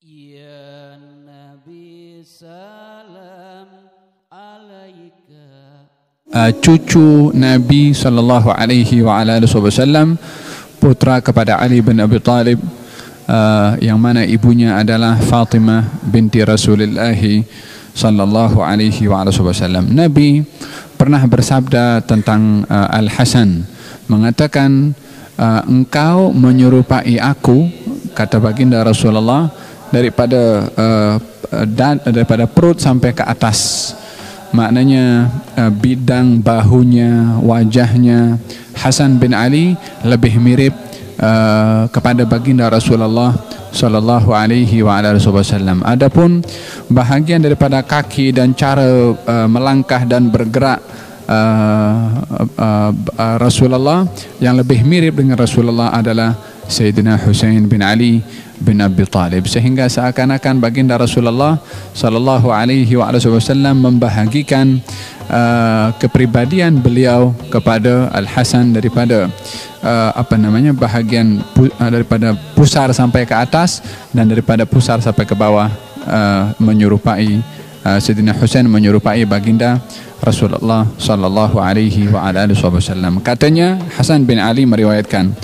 Ya Nabi salam alaika. Cucu Nabi sallallahu alaihi wa ala alihi wasallam, putra kepada Ali bin Abi Talib, yang mana ibunya adalah Fatimah binti Rasulullah sallallahu alaihi wa ala alihi wasallam. Nabi pernah bersabda tentang Al-Hasan, mengatakan, engkau menyerupai aku, kata baginda Rasulullah, daripada perut sampai ke atas. Maknanya bidang bahunya, wajahnya Hasan bin Ali lebih mirip kepada baginda Rasulullah sallallahu alaihi wa alihi wasallam. Adapun bahagian daripada kaki dan cara melangkah dan bergerak Rasulullah, yang lebih mirip dengan Rasulullah adalah Sayyidina Husain bin Ali bin Abi Talib, sehingga seakan-akan baginda Rasulullah sallallahu alaihi wasallam membahagikan kepribadian beliau kepada Al-Hasan daripada bahagian daripada pusar sampai ke atas dan daripada pusar sampai ke bawah, menyerupai Sayyidina Husain, menyerupai baginda Rasulullah sallallahu alaihi wasallam. Katanya Hasan bin Ali meriwayatkan,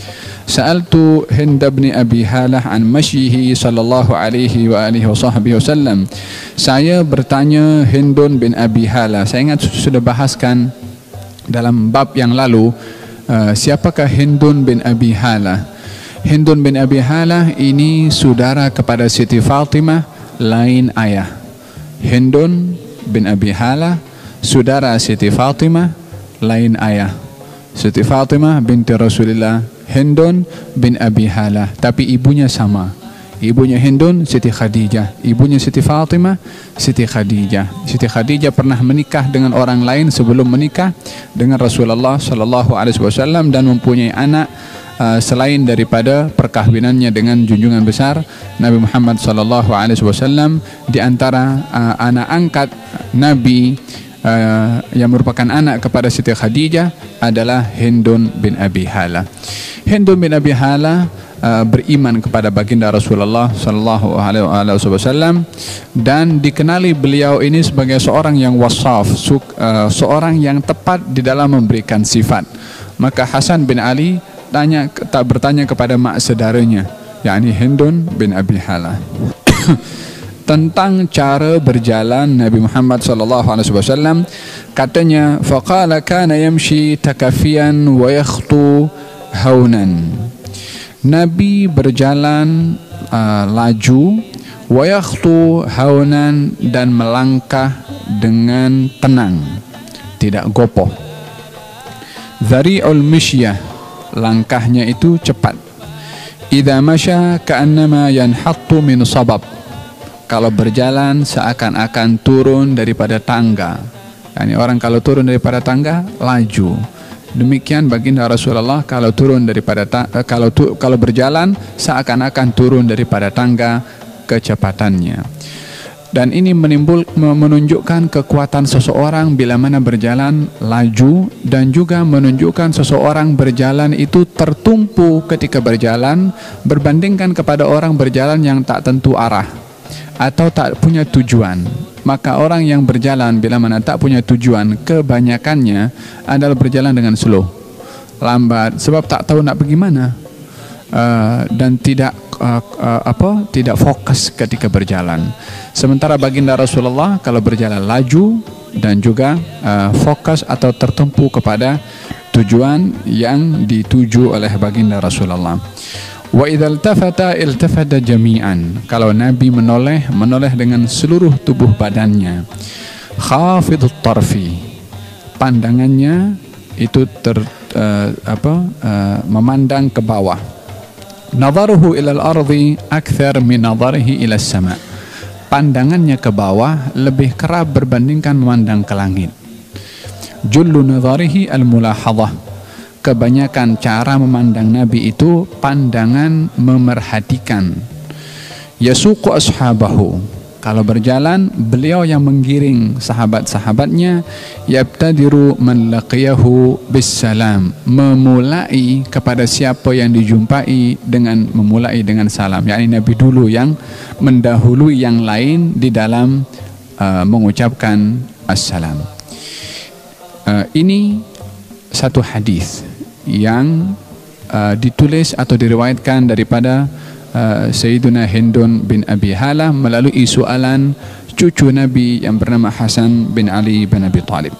Sa'altu Hind bin Abi Halah an masyihi sallallahu alaihi wa alihi wasallam. Saya bertanya Hindun bin Abi Halah. Saya ingat sudah bahaskan dalam bab yang lalu, siapakah Hindun bin Abi Halah? Hindun bin Abi Halah ini saudara kepada Siti Fatimah, lain ayah. Hindun bin Abi Halah saudara Siti Fatimah, lain ayah. Siti Fatimah binti Rasulullah, Hindun bin Abi Halah, tapi ibunya sama. Ibunya Hindun Siti Khadijah, ibunya Siti Fatimah Siti Khadijah. Siti Khadijah pernah menikah dengan orang lain sebelum menikah dengan Rasulullah sallallahu alaihi wasallam dan mempunyai anak selain daripada perkahwinannya dengan junjungan besar Nabi Muhammad sallallahu alaihi wasallam. Di antara anak angkat Nabi yang merupakan anak kepada Siti Khadijah adalah Hindun bin Abi Halah. Hindun bin Abi Halah beriman kepada baginda Rasulullah sallallahu alaihi wasallam dan dikenali beliau ini sebagai seorang yang wasaf, seorang yang tepat di dalam memberikan sifat. Maka Hasan bin Ali bertanya kepada mak saudaranya, yakni Hindun bin Abi Halah, tentang cara berjalan Nabi Muhammad sallallahu alaihi wasallam. Katanya, faqala kana yamshi takafiyan wa yakhtu haunan. Nabi berjalan laju, wa yakhtu haunan, dan melangkah dengan tenang, tidak gopoh. Dhari'ul mishyah, langkahnya itu cepat. Idza masya ka'annama yanhattu min sabab, kalau berjalan seakan-akan turun daripada tangga. Yani orang kalau turun daripada tangga laju. Demikian baginda Rasulullah kalau turun daripada kalau berjalan seakan-akan turun daripada tangga kecepatannya. Dan ini menunjukkan kekuatan seseorang bila mana berjalan laju, dan juga menunjukkan seseorang berjalan itu tertumpu ketika berjalan berbandingkan kepada orang berjalan yang tak tentu arah atau tak punya tujuan. Maka orang yang berjalan bila mana tak punya tujuan, kebanyakannya adalah berjalan dengan slow, lambat, sebab tak tahu nak pergi mana, dan tidak fokus ketika berjalan. Sementara baginda Rasulullah kalau berjalan laju dan juga fokus atau tertumpu kepada tujuan yang dituju oleh baginda Rasulullah. Wa idza iltafata jami'an, kalau Nabi menoleh dengan seluruh tubuh badannya. Khafidut tarfi, pandangannya itu memandang ke bawah. Nadharuhu ila al-ardi akthar min nadharihi ila as-sama', pandangannya ke bawah lebih kerap berbandingkan memandang ke langit. Jullu nadharihi al-mulahadhah, kebanyakan cara memandang Nabi itu pandangan memerhatikan. Yasuqu ashabahu, Kalau berjalan, beliau yang menggiring sahabat-sahabatnya. Yabtadiru man laqiyahu bisalam, memulai kepada siapa yang dijumpai dengan memulai dengan salam. yakni Nabi dulu yang mendahului yang lain di dalam mengucapkan assalam. Ini satu hadis yang ditulis atau diriwayatkan daripada Sayyiduna Hindun bin Abi Hala melalui soalan cucu Nabi yang bernama Hasan bin Ali bin Abi Talib.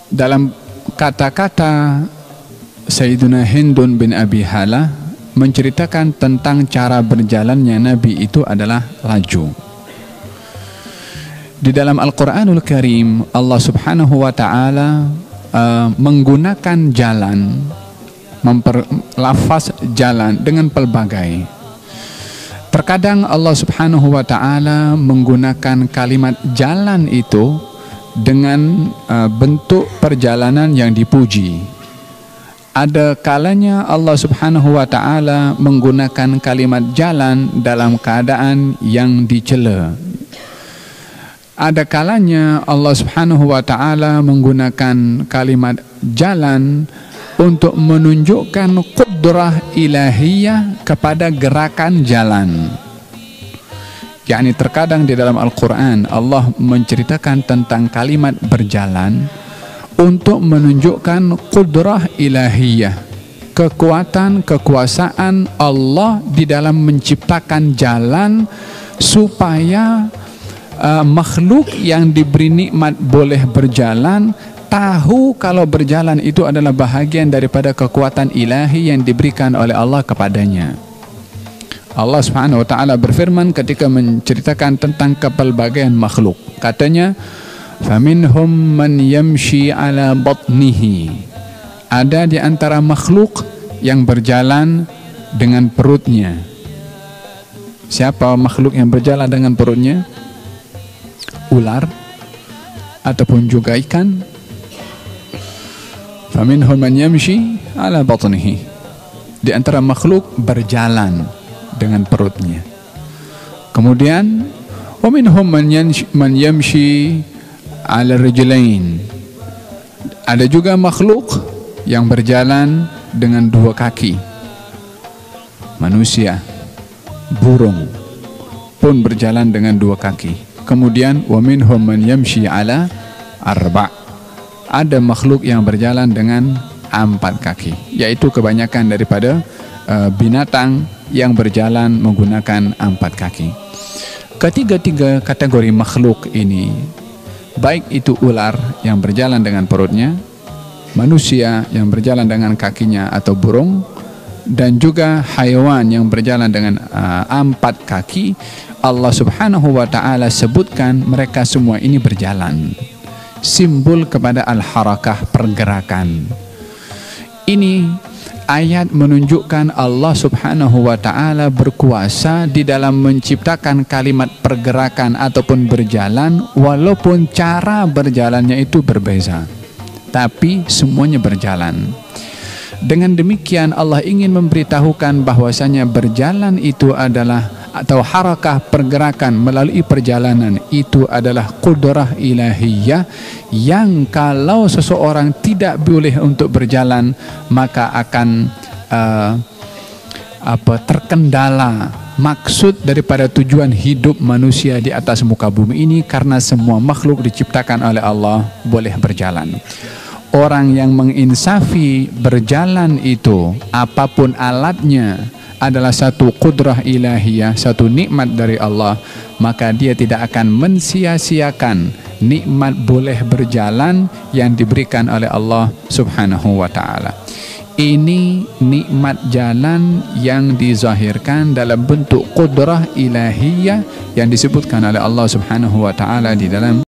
Dalam kata-kata Sayyiduna Hindun bin Abi Hala menceritakan tentang cara berjalannya Nabi itu adalah laju. Di dalam Al-Quranul Karim, Allah Subhanahu wa Ta'ala menggunakan jalan, lafaz jalan dengan pelbagai. Terkadang Allah Subhanahu wa Ta'ala menggunakan kalimat jalan itu dengan bentuk perjalanan yang dipuji. Ada kalanya Allah Subhanahu wa Ta'ala menggunakan kalimat jalan dalam keadaan yang dicela. Ada kalanya Allah Subhanahu wa Ta'ala menggunakan kalimat jalan untuk menunjukkan qudrah ilahiyah kepada gerakan jalan. yakni terkadang di dalam Al-Quran Allah menceritakan tentang kalimat berjalan untuk menunjukkan qudrah ilahiyah, kekuatan, kekuasaan Allah di dalam menciptakan jalan supaya makhluk yang diberi nikmat boleh berjalan, tahu kalau berjalan itu adalah bahagian daripada kekuatan ilahi yang diberikan oleh Allah kepadanya. Allah Subhanahu wa Ta'ala berfirman ketika menceritakan tentang kepelbagaian makhluk, katanya faminhum man yamshi ala batnihi, ada di antara makhluk yang berjalan dengan perutnya. Siapa makhluk yang berjalan dengan perutnya? Ular ataupun juga ikan. Faminhum man yamshi ala batnihi, di antara makhluk berjalan dengan perutnya. Kemudian wa minhum man yamshi ala rijlain, ada juga makhluk yang berjalan dengan dua kaki. Manusia, burung pun berjalan dengan dua kaki. Kemudian wa minhum man yamshi ala arba', ada makhluk yang berjalan dengan 4 kaki, yaitu kebanyakan daripada binatang yang berjalan menggunakan 4 kaki. Ketiga-tiga kategori makhluk ini, baik itu ular yang berjalan dengan perutnya, manusia yang berjalan dengan kakinya atau burung, dan juga haiwan yang berjalan dengan 4 kaki, Allah Subhanahu wa Ta'ala sebutkan mereka semua ini berjalan, simbol kepada al-harakah, pergerakan. Ini ayat menunjukkan Allah Subhanahu wa Ta'ala berkuasa di dalam menciptakan kalimat pergerakan ataupun berjalan, walaupun cara berjalannya itu berbeza, tapi semuanya berjalan. Dengan demikian Allah ingin memberitahukan bahwasanya berjalan itu adalah, atau harakah, pergerakan melalui perjalanan itu adalah qudrah ilahiyah yang kalau seseorang tidak boleh untuk berjalan maka akan terkendala maksud daripada tujuan hidup manusia di atas muka bumi ini, karena semua makhluk diciptakan oleh Allah boleh berjalan. Orang yang menginsafi berjalan itu, apapun alatnya, adalah satu qudrah ilahiyah, satu nikmat dari Allah, maka dia tidak akan mensia-siakan nikmat boleh berjalan yang diberikan oleh Allah Subhanahu wa Ta'ala. Ini nikmat jalan yang dizahirkan dalam bentuk qudrah ilahiyah yang disebutkan oleh Allah Subhanahu wa Ta'ala di dalam